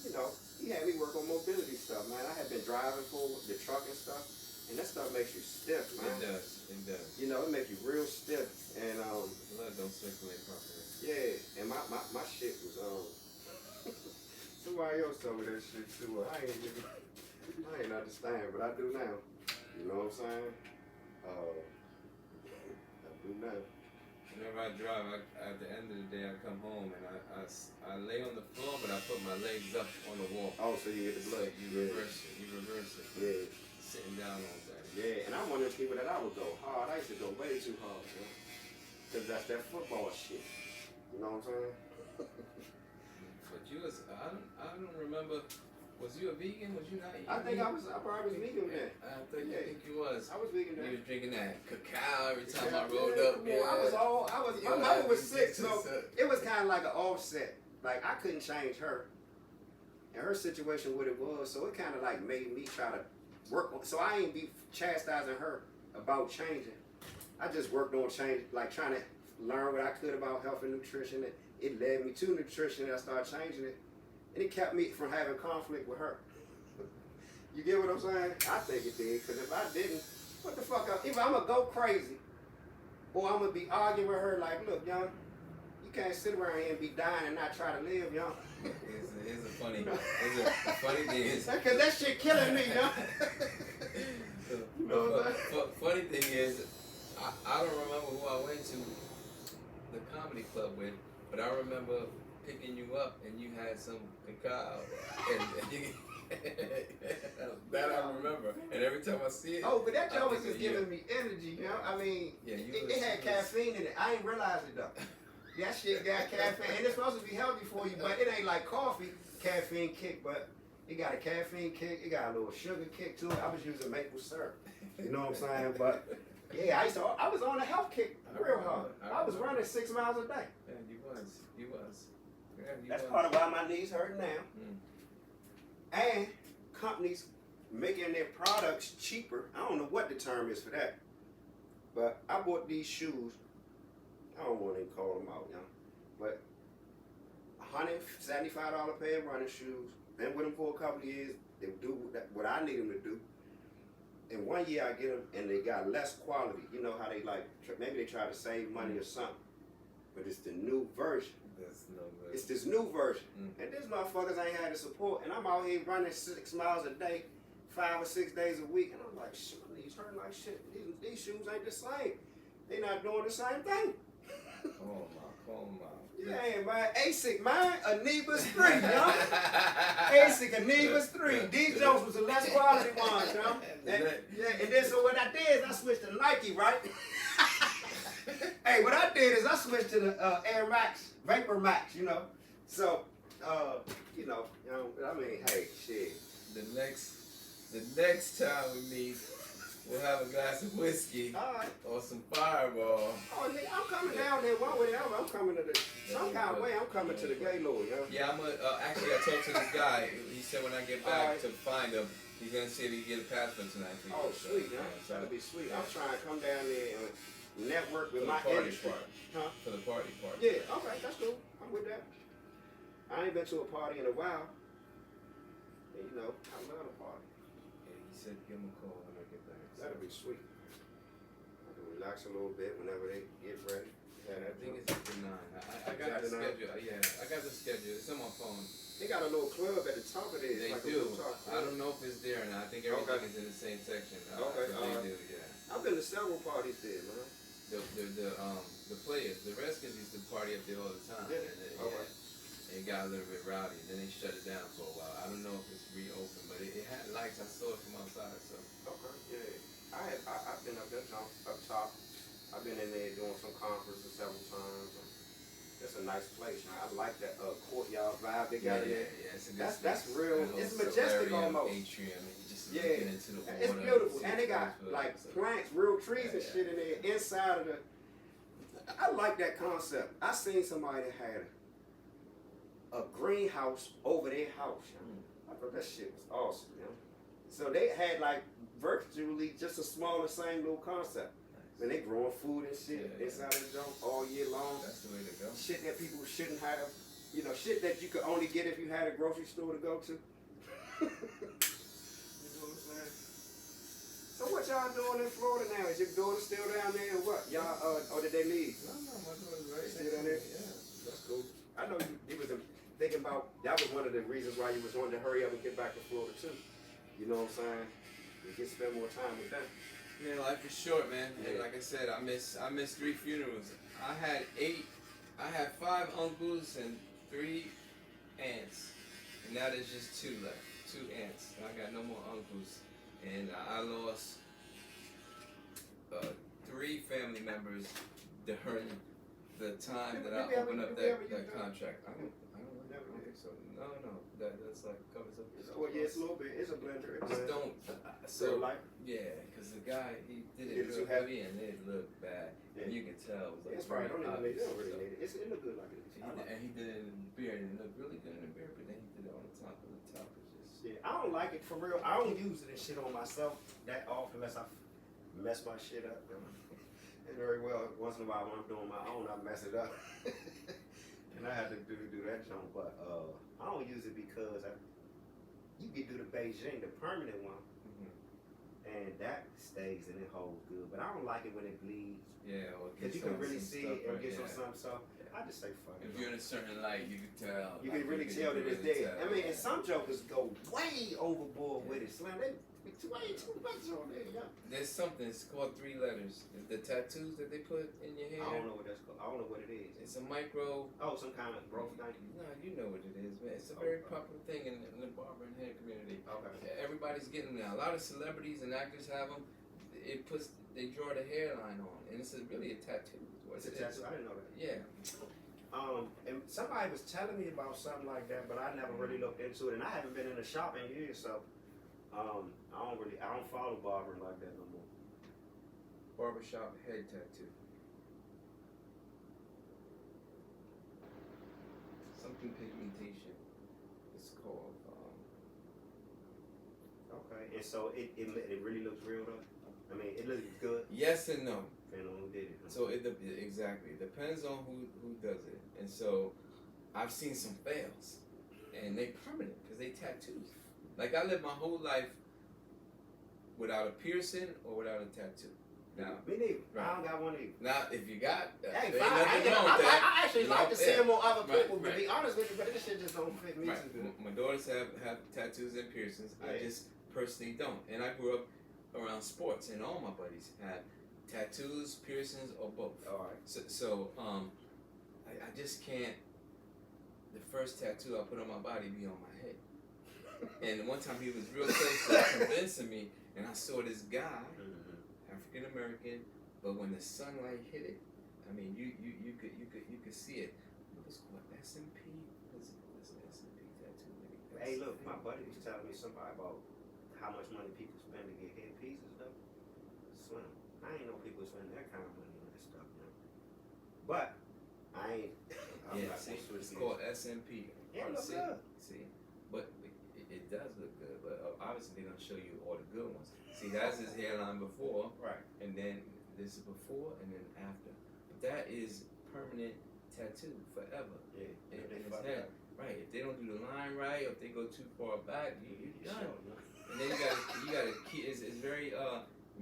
you know, he had me work on mobility stuff, man. I had been driving for the truck and stuff. And that stuff makes you stiff, man. It does. It does. You know, it makes you real stiff. And, blood don't circulate properly. yeah. And my shit was, somebody else told me that shit too. I ain't understand, but I do now. You know what I'm saying? I do now. Whenever I drive, at the end of the day, I come home and I lay on the floor, but I put my legs up on the wall. Oh, so you get the blood. So you reverse it. You reverse it. Yeah. Sitting down all day. Yeah, and I'm one of those people that I would go hard. I used to go way too hard, man. Because that's that football shit. You know what I'm saying? But you was, I don't remember. Was you a vegan? Was you not eating? I probably was vegan then. I think you was. I was vegan then. You was drinking that cacao every time I rolled up. Yeah, my mother was sick, so it was kind of like an offset. Like, I couldn't change her. And her situation, what it was, so it kind of like made me try to work on, so I ain't be chastising her about changing. I just worked on change, like trying to learn what I could about health and nutrition. And it led me to nutrition, and I started changing it. And it kept me from having conflict with her. You get what I'm saying? I think it did, because if I didn't, what the fuck, if I'm going to go crazy, or I'm going to be arguing with her like, look, young, you can't sit around here and be dying and not try to live, young. Here's a funny, the funny thing is, because that shit killing me, young. You know what I'm saying? Funny thing is, I don't remember who I went to the comedy club with, but I remember picking you up and you had some cacao. And you, that I remember. And every time I see it. Oh, but that joke was just giving me energy, you know? I mean, yeah, it had caffeine in it. I ain't realize it though. That shit got caffeine. And it's supposed to be healthy for you, but it ain't like coffee, caffeine kick, but it got a caffeine kick. It got a little sugar kick to it. I was using maple syrup. You know what I'm saying? But yeah, I was on a health kick real hard. I was running 6 miles a day. Yeah, you was. Yeah, That's part of why my knees hurt now. And companies making their products cheaper. I don't know what the term is for that. But I bought these shoes. I don't want to even call them out, but $175 pair of running shoes. Been with them for a couple of years. They do what I need them to do. And 1 year I get them and they got less quality. You know how they like, maybe they try to save money or something. But it's the new version. That's no good. It's this new version. And these motherfuckers ain't had the support. And I'm out here running 6 miles a day, 5 or 6 days a week. And I'm like, shit, my knees hurt like shit. These shoes ain't the same. They not doing the same thing. Oh my call him out. Yeah, man. ASIC, man. Anibus 3, you know? ASIC, Anibus 3. These Jones was the less quality ones, you know? And then so what I did is I switched to Nike, right? Hey, what I did is I switched to the Air Max, Vapor Max, you know? So, I mean, hey, shit. The next time we meet, we'll have a glass of whiskey or some Fireball. Oh, nigga, I'm coming down there one way or the other. I'm coming to some kind of way. I'm coming to the Gaylord, yo. Yeah, actually, I talked to this guy. He said when I get back to find him, he's gonna see if he can get a passport tonight. Oh, sweet, man. That'll be sweet. I'm trying to come down there and network with my industry. Huh? For the party part. Yeah, okay, that's cool. I'm with that. I ain't been to a party in a while. And, you know, I love a party. Yeah, he said give him a call when I get back. That'll be sweet. I can relax a little bit whenever they get ready. Yeah, I think it's after 9. I got the schedule. Yeah, I got the schedule. It's on my phone. They got a little club at the top of it. They like do. I don't know if it's there or not. I think everything is in the same section. Okay. They do, yeah. I've been to several parties there, man. The players, the Redskins used to party up there all the time. Did it? And it got a little bit rowdy. Then they shut it down for a while. I don't know if it's reopened, but it had lights. I saw it from outside. So. Okay, yeah. I've been up there up top. I've been in there doing some conferences several times. It's a nice place. I like that courtyard vibe they got in there. Yeah, that's real. It's majestic almost. Atrium, and you just looking into the water. It's beautiful, and they got like plants, real trees and shit in there inside of the. I like that concept. I seen somebody that had a greenhouse over their house. I thought that shit was awesome, you know. So they had like virtually just a smaller, same little concept. And they growing food and shit inside of the junk all year long. That's the way to go. Shit that people shouldn't have, you know, shit that you could only get if you had a grocery store to go to. You know what I'm saying? So what y'all doing in Florida now? Is your daughter still down there or what? Y'all, or did they leave? No, my daughter's right still down there? Yeah. That's cool. I know you was thinking about, that was one of the reasons why you was wanting to hurry up and get back to Florida too. You know what I'm saying? You can spend more time with them. Yeah, life is short, man. Yeah. Like I said, I missed 3 funerals. I had 5 uncles and 3 aunts, and now there's just 2 left. 2 aunts. I got no more uncles, and I lost 3 family members during the time that I opened up that contract. I don't think so. No, that's like covers up. Well, yeah, it's a little bit. It's a blender. Just don't. So like. Yeah, because the guy, he did it too real heavy and it looked bad. Yeah. And you could tell. It was like it's probably don't really need it. It looked good like it. And he did it in the beard and it looked really good in the beard, but then he did it on the top of the top. It's just... Yeah, I don't like it for real. I don't use it and shit on myself that often unless I mess my shit up. And very well, once in a while when I'm doing my own, I mess it up. And I have to do that jump, but I don't use it because you can do the Beijing, the permanent one. And that stays and it holds good, but I don't like it when it bleeds. Yeah, because you can really see it and get some stuff. I just say fuck it. If you're in a certain light, you can tell. You can really tell that it's there. I mean, and some jokers go way overboard with it. Slam, they way too much on there. Yeah. There's something. It's called 3 letters. The tattoos that they put in your hair. I don't know what that's called. I don't know what it is. It's a micro. Oh, some kind of growth thing. No, you know what it is, man. It's a very popular thing in the barber and hair community. Okay. Everybody's getting them now. A lot of celebrities and actors have them. They draw the hairline on, and it's really a tattoo. It's a tattoo. I didn't know that. Yeah. And somebody was telling me about something like that, but I never really looked into it, and I haven't been in a shop in years, so I don't follow barbering like that no more. Barbershop head tattoo. Something pigmentation. It's called. Okay, and so it really looks real though. I mean, it looks good. Yes and no. Depending on who did it. Huh? So exactly depends on who does it, and so I've seen some fails, and they permanent because they tattoos. Like I lived my whole life without a piercing or without a tattoo. Now, me neither. Right. I don't got one either. Now, if you got, hey, ain't nothing wrong with that. I actually like to see them on other people, right. To be honest with you, but this shit just don't fit me too good. My daughters have tattoos and piercings. Yeah. I just personally don't. And I grew up around sports, and all my buddies had tattoos, piercings, or both. All right. So I I just can't. The first tattoo I put on my body be on my head. And one time he was real close to convincing me, and I saw this guy, African American, but when the sunlight hit it, I mean, you could see it. It was called SMP. What's SMP tattoo? Hey, look, my buddy was telling me somebody about how much money people spend to get headpieces though. Slim. I ain't know people spend that kind of money on this stuff, man. But I ain't. I'm not see, gonna it's switch called SMP. Yeah, look see, good. see, but it does look good. But obviously they're gonna show you all the good ones. See, that's his hairline before, Right. and then this is before, and then after. But that is permanent tattoo forever. Yeah. in They his fuck head. up. Right. If they don't do the line right, or if they go too far back, you're done. Sure, no. And then you gotta keep. It's very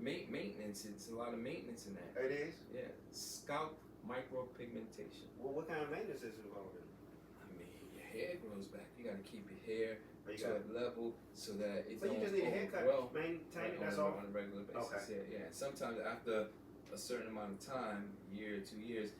maintenance. It's a lot of maintenance in that. It is. Yeah. Scalp micropigmentation. Well, what kind of maintenance is involved in it? I mean, your hair grows back. You gotta keep your hair Or you to got- a level so that it So don't you just need a haircut, overgrow. maintain it. on That's a, all. on a regular basis. Yeah. And sometimes after a certain amount of time, year, 2 years,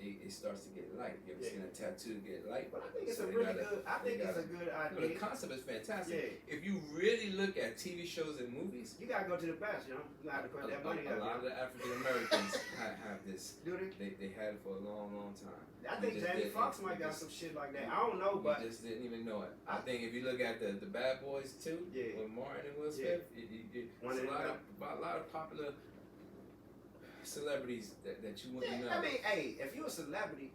it starts to get light. You ever Yeah. seen a tattoo get light? But I think it's So a they really gotta- good. I they think it's a gotta- good No, the idea. concept is fantastic. Yeah. If you really look at TV shows and movies, You gotta go to the best, you know. You gotta put that money a lot up. of the African Americans have this. Do they? They had it for a long, long time. I You think just Jamie didn't- Foxx you might got just- some shit like that. I don't know, but You just didn't even know it. I think if you look at the Bad Boys too, Yeah. with Martin and Will Yeah. Smith, One it's of a lot of popular celebrities that you wouldn't know. I mean, hey, if you're a celebrity,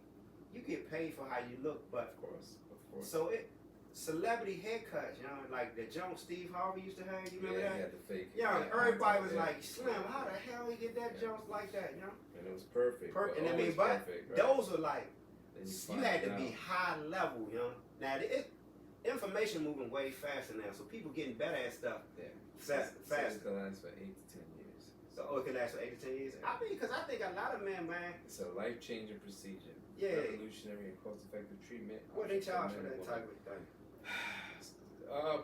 you get paid for how you look, but Of course. so celebrity haircuts, you know, like the Joan Steve Harvey used to have. You remember yeah, that? he had the fake. Yeah, everybody was yeah. like, Slim, how the hell he get that Yeah. Jones like that, you know? And it was perfect. And I mean, always but perfect, right? those were like, Then you find had to out. be high level, you know? Now, information moving way faster now, so people getting better at stuff Yeah. fast. So it could last for 8 to 10 years. So, it can last for 8 to 10 years. I mean, because I think a lot of men, man, It's a life-changing procedure. Yeah. Revolutionary and cost-effective treatment. what they option charge for for men that and type women. of thing?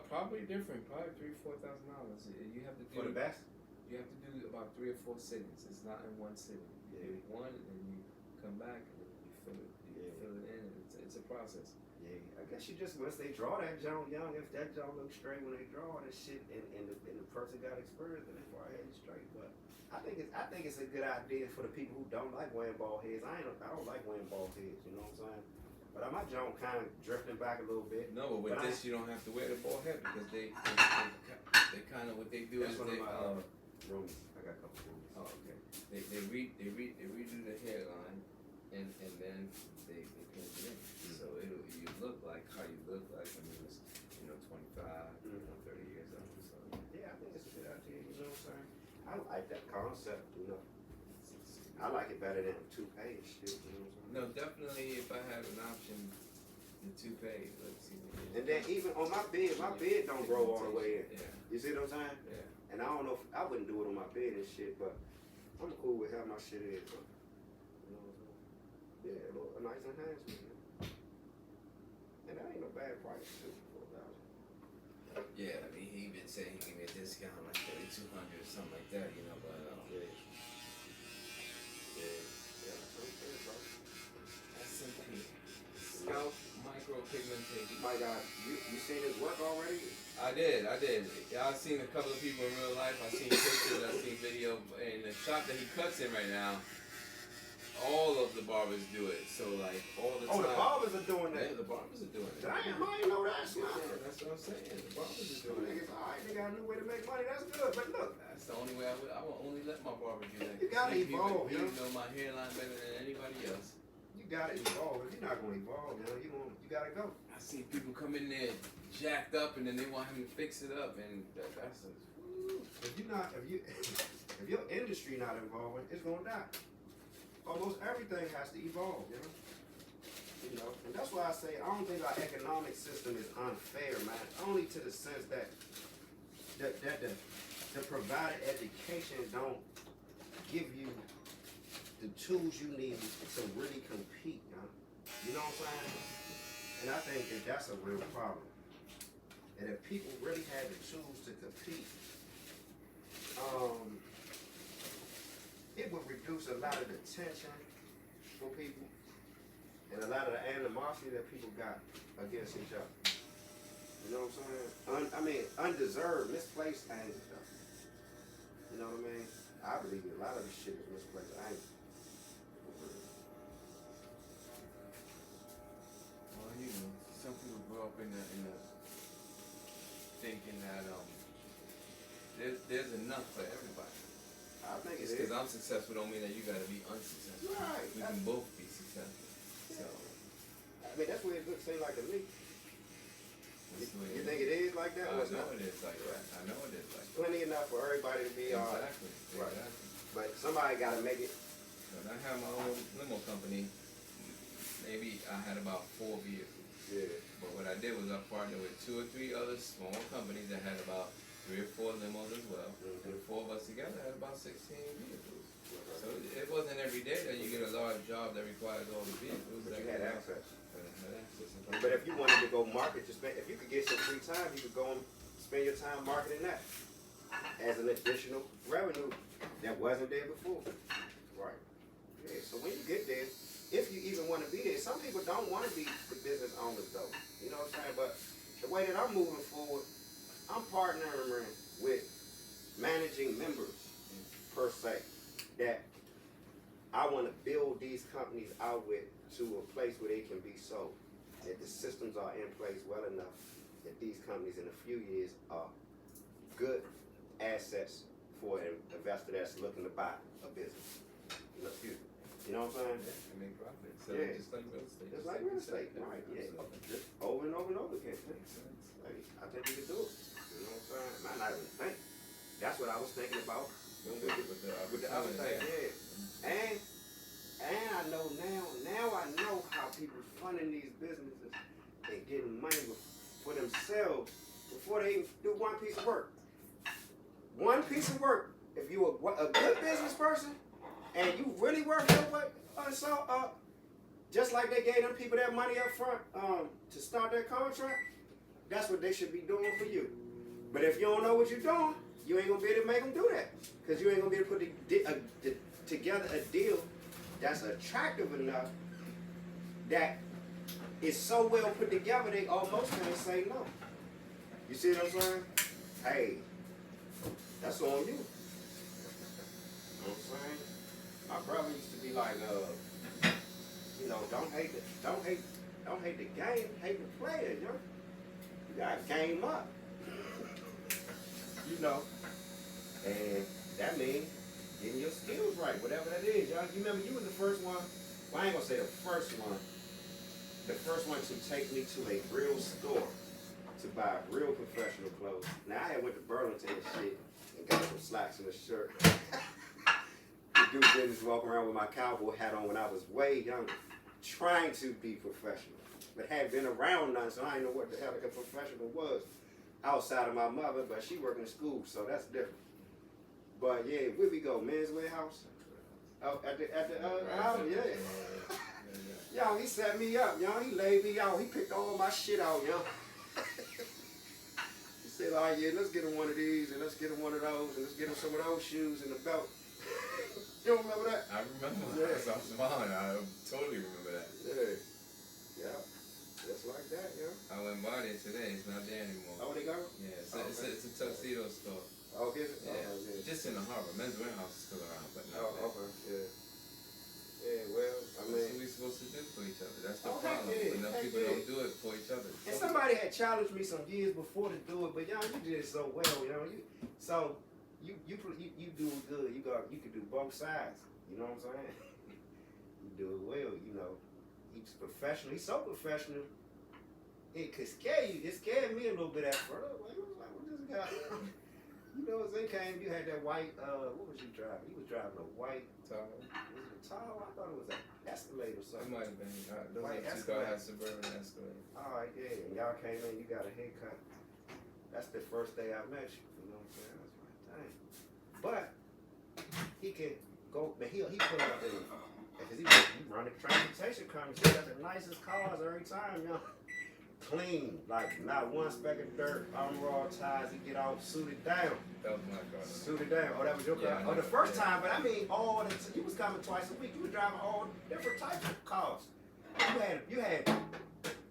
Probably different. Probably $3,000-4,000. You have to do. For the best? You have to do about 3 or 4 sittings. It's not in one sitting. You Yeah. do one, and then you come back, and then you fill it. You Yeah. fill it in, and it's a process. Yeah, I guess you just, once they draw that Joan Young, if that Joan looks straight when they draw that shit, and the person got experience, then they probably had it straight. But I think it's a good idea for the people who don't like wearing bald heads. I don't like wearing bald heads. You know what I'm saying? But my Joan kind of drifting back a little bit. No, but with But this, you don't have to wear the bald head because they kind of what they do That's is one they of my roomies. I got a couple roomies. oh okay they redo the hairline and then they paint it in so you look like how you look like when you was 25 30 years old so Yeah, I think it's a good idea. You know what I'm saying? I like that concept. You know, I like it better than toupee and shit. You know what I'm saying? no definitely if I had an option the toupee let's see And then even on my beard don't grow all the way in. yeah You see what I'm saying? yeah And I don't know if I wouldn't do it on my bed and shit, but I'm cool with how my shit is. But, you know what I'm saying? Yeah, a nice enhancement. Man. And that ain't no bad price, $4,000. yeah I mean he even said he gave me a discount like $3,200 or something like that but Yeah. Yeah, that's what I'm saying, bro. SMP Scalp micropigmentation. My God, you seen his work already? I did. I've seen a couple of people in real life. I've seen pictures, I've seen video. In the shop that he cuts in right now, all of the barbers do it. So like all the time. Oh, the barbers are doing Yeah, that. the barbers are doing it. Damn, I didn't know that. Yeah, that's what I'm saying. The barbers are Them doing it. niggas, alright, they got a new way to make money. That's good. But look, That's the only way I will only let my barber do that. You gotta He evolve, He yo. know my hairline better than anybody else. you gotta evolve. If you're not gonna evolve, you gotta go. I see people come in there jacked up and then they want him to fix it up and that's a, If your industry not evolving, it's gonna die. Almost everything has to evolve, you know. And that's why I say I don't think our economic system is unfair, man. Only to the sense that the provided education don't give you the tools you need to really compete, you know what I'm saying? And I think that that's a real problem. And if people really had the tools to compete, it would reduce a lot of the tension for people. and a lot of the animosity that people got against each other. You know what I'm saying? Undeserved, misplaced anger. You know what I mean? I believe a lot of this shit is misplaced anger. Well, you know, some people grow up in the thinking that there's enough for everybody. I think Just it is. because I'm successful don't mean that you gotta be unsuccessful. Right. We can both be successful. So I mean, that's what it looks like to me. that's the way You it think is. it is like that? I Or it's know not? it is like that. I know it is like that. Plenty enough for everybody to be Exactly. Right. Exactly. But somebody got to make it. When I had my own limo company, maybe I had about 4 vehicles. Yeah. But what I did was I partnered with 2 or 3 other small companies that had about 3 or 4 limos as well. Mhm. And the 4 of us together had about 16 vehicles. Okay. So it wasn't every day that you get a large job that requires all the vehicles. But that you had go out. access. But I had access. But if you wanted to go market, if you could get some free time, you could go and spend your time marketing that as an additional revenue that wasn't there before. Right. Yeah. So when you get there, if you even want to be there, some people don't want to be the business owners though. You know what I'm saying? But the way that I'm moving forward, I'm partnering with managing members per se that I want to build these companies out with to a place where they can be sold. That the systems are in place well enough that these companies in a few years are good assets for an investor that's looking to buy a business. You know what I'm saying? Yeah, can make profit. So Yeah. just like real estate. It's like real estate, right? Yeah. Absolutely. Just over and over and over again. Makes sense. Like, I think you can do it. You know what I'm saying? Might not even think. That's what I was thinking about with the other thing. Yeah. And I know now I know how people funding these businesses and getting money for themselves before they even do one piece of work. One piece of work. If you a good business person and you really work your way, just like they gave them people that money up front to start their contract, that's what they should be doing for you. But if you don't know what you're doing, you ain't gonna be able to make them do that because you ain't gonna be able to put together a deal that's attractive enough that is so well put together they almost can't say no. You see what I'm saying? Hey, that's on you. You know what I'm saying? My brother used to be like, you know, don't hate the game, hate the player, you know? You gotta game up. You know. And that means getting your skills right, whatever that is. Y'all, you remember you was the first one, well I ain't gonna say the first one to take me to a real store to buy real professional clothes. Now I had went to Burlington and shit and got some slacks and a shirt. To do business, walking around with my cowboy hat on when I was way younger, trying to be professional. But hadn't been around none, so I didn't know what the hell a professional was outside of my mother, but she worked in school, so that's different. But yeah, where we go? Men's Warehouse? Oh, at the house? Yeah. Yo, he set me up, yo. He laid me out. He picked all my shit out, yo. He said, all right, yeah, let's get him one of these, and let's get him one of those, and let's get him some of those shoes and the belt. You don't remember that? I remember. Yeah. That sounds fun. I totally remember that. Yeah. Yeah. Just like that, yo. I went by there today. It's not there anymore. Oh, they go? Yeah, Okay. it's a tuxedo store. Oh, is it? Yeah. Oh, yeah. Just in the harbor. Men's Warehouse is still around, but not there. Oh, okay, yeah. Yeah, well, I That's mean, what we're supposed to do for each other. That's the Oh, heck problem. yeah, Enough heck people yeah. don't do it for each other. and somebody had challenged me some years before to do it, but y'all, you did it so well, you know. You do it good. You can do both sides. You know what I'm saying? You do it well. You know, he's professional. He's so professional. It could scare you. It scared me a little bit at first. Like, what this guy? You know, as they came, you had that white. What was you driving? He was driving a white. Tahoe. Was it a Tahoe? I thought it was an Escalade or It something. might have been. Those White are two Escalade. cars, Suburban Escalade. All right, yeah. And y'all came in, you got a haircut. That's the first day I met you. You know what I'm saying? That's my thing. But he can go. But he put up in because he run a transportation company. He got the nicest cars every time, you know. Clean, like not one speck of dirt. Armor ties. He get all suited down. That was my car. Suited down. Oh, that was your car. Yeah, Oh, the first yeah. time. But I mean, you was coming twice a week. You was driving all different types of cars. You had.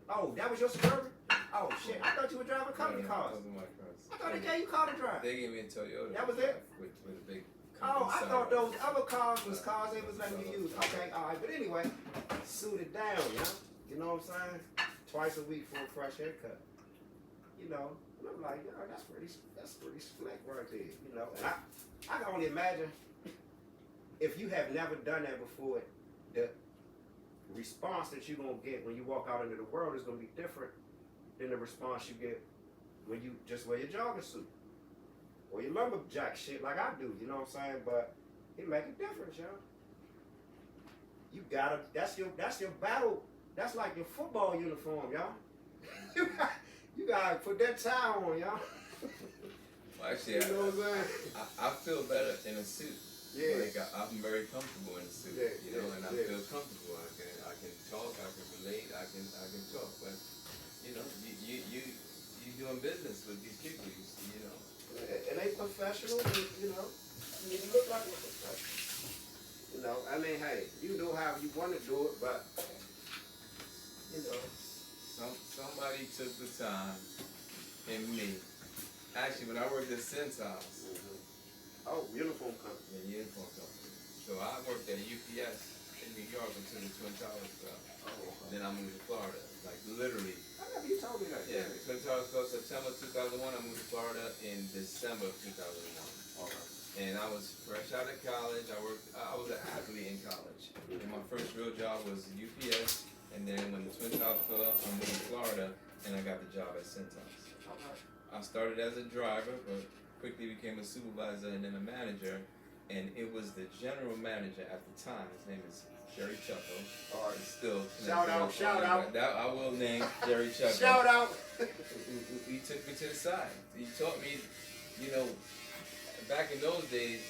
Oh, that was your Suburban? Oh shit! I thought you were driving company cars. Those are my cars. I thought they gave you car to drive. They gave me a Toyota. That was it? With a big. Oh, I side. thought those other cars was cars they was letting you use. Okay, all right. But anyway, suited down, you know what I'm saying? Twice a week for a fresh haircut. You know, and I'm like, yo, that's pretty slick right there. You know, and I can only imagine if you have never done that before, the response that you're gonna get when you walk out into the world is gonna be different than the response you get when you just wear your jogging suit or your lumberjack shit like I do. You know what I'm saying? But it make a difference, yo. You gotta. That's your battle. That's like your football uniform, y'all. You gotta put that tie on, y'all. Well, actually, you know what I'm saying? I feel better in a suit. Yeah. Like I'm very comfortable in a suit, you know, and I feel comfortable. I can talk, I can relate, I can talk. But you know, you doing business with these people, you know. It ain't professional, you know. I mean, you look like a professional. You know, I mean, hey, you know how you want to do it, but you know, Somebody took the time in me. Actually, when I worked at Centos, oh, uniform company. the uniform company. So I worked at UPS in New York until the Twin Towers fell. Oh, okay. Then I moved to Florida. Like literally. I remember you told me that. Yeah, the Twin Towers fell September 2001. I moved to Florida in December of 2001. Okay. And I was fresh out of college. I was an athlete in college. And my first real job was UPS. And then when the Twin Towers fell, I moved to Florida and I got the job at Centos. Okay. I started as a driver, but quickly became a supervisor and then a manager. And it was the general manager at the time. His name is Jerry Chucko. All right. Still. Shout out. That I will name Jerry Chucko. Shout out. He took me to the side. He taught me, you know, back in those days,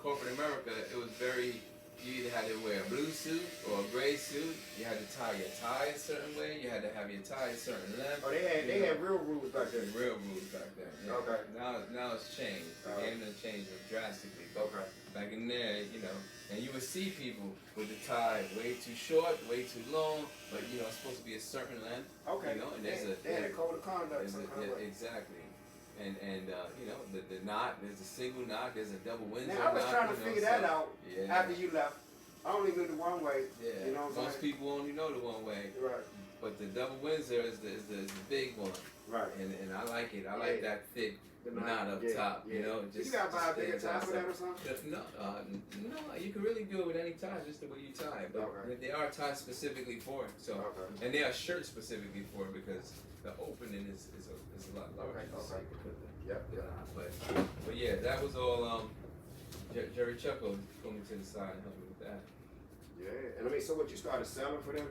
corporate America, it was very, you either had to wear a blue suit or a gray suit. You had to tie your tie a certain way. You had to have your tie a certain length. Oh, they had real rules back then. Real rules back then. Yeah. Okay. Now it's changed. The game has changed drastically. But Okay. back in there, you know, and you would see people with the tie way too short, way too long, but you know it's supposed to be a certain length. Okay. You know, and they had a code of conduct. Exactly. And you know, the knot, there's a single knot, there's a double Windsor Now I was knot, trying to figure that out yeah. after you left. I only knew the one way. Yeah. You know what I'm Most saying? people only know the one way. Right. But the double Windsor is the big one. Right. And I like it. I like that thick knot up top. Yeah. You know, You gotta buy a bigger tie for that or something? No, you can really do it with any tie, just the way you tie it. But there are ties specifically for it. So, and there are shirts specifically for it because the opening is a lot larger. Okay. Yep. But yeah, that was all. Jerry Chucko pulled me to the side and helped me with that. Yeah, and I mean, so what you started selling for them?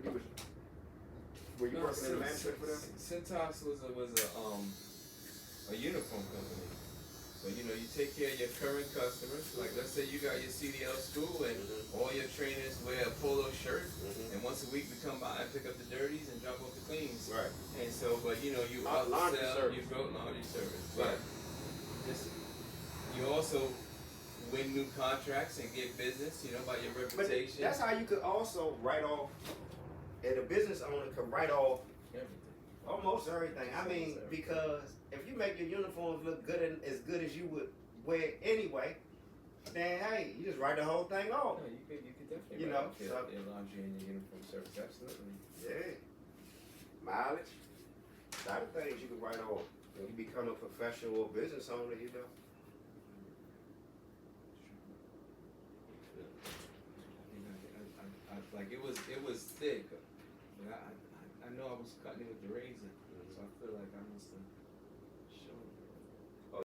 Were you working in the management for them? Centos was a uniform company. So you know, you take care of your current customers. Like let's say you got your CDL school and all your trainers wear a polo shirt, and once a week we come by and pick up the dirties and drop off the cleans. Right. And so, but you know, you laundry upsell, service. you go laundry service, Right. but you also win new contracts and get business, you know, by your reputation. But that's how you could also write off, and a business owner could write off Everything. almost everything. I mean, because if you make your uniforms look good and as good as you would wear it anyway, then hey, you just write the whole thing off. No, you could definitely You write know, off your laundry and your uniform service, absolutely. Yeah. Mileage. A lot of things you could write off. When you become a professional business owner, you know. Like it was thick, but I know I was cutting it with the razor, so I feel like I must have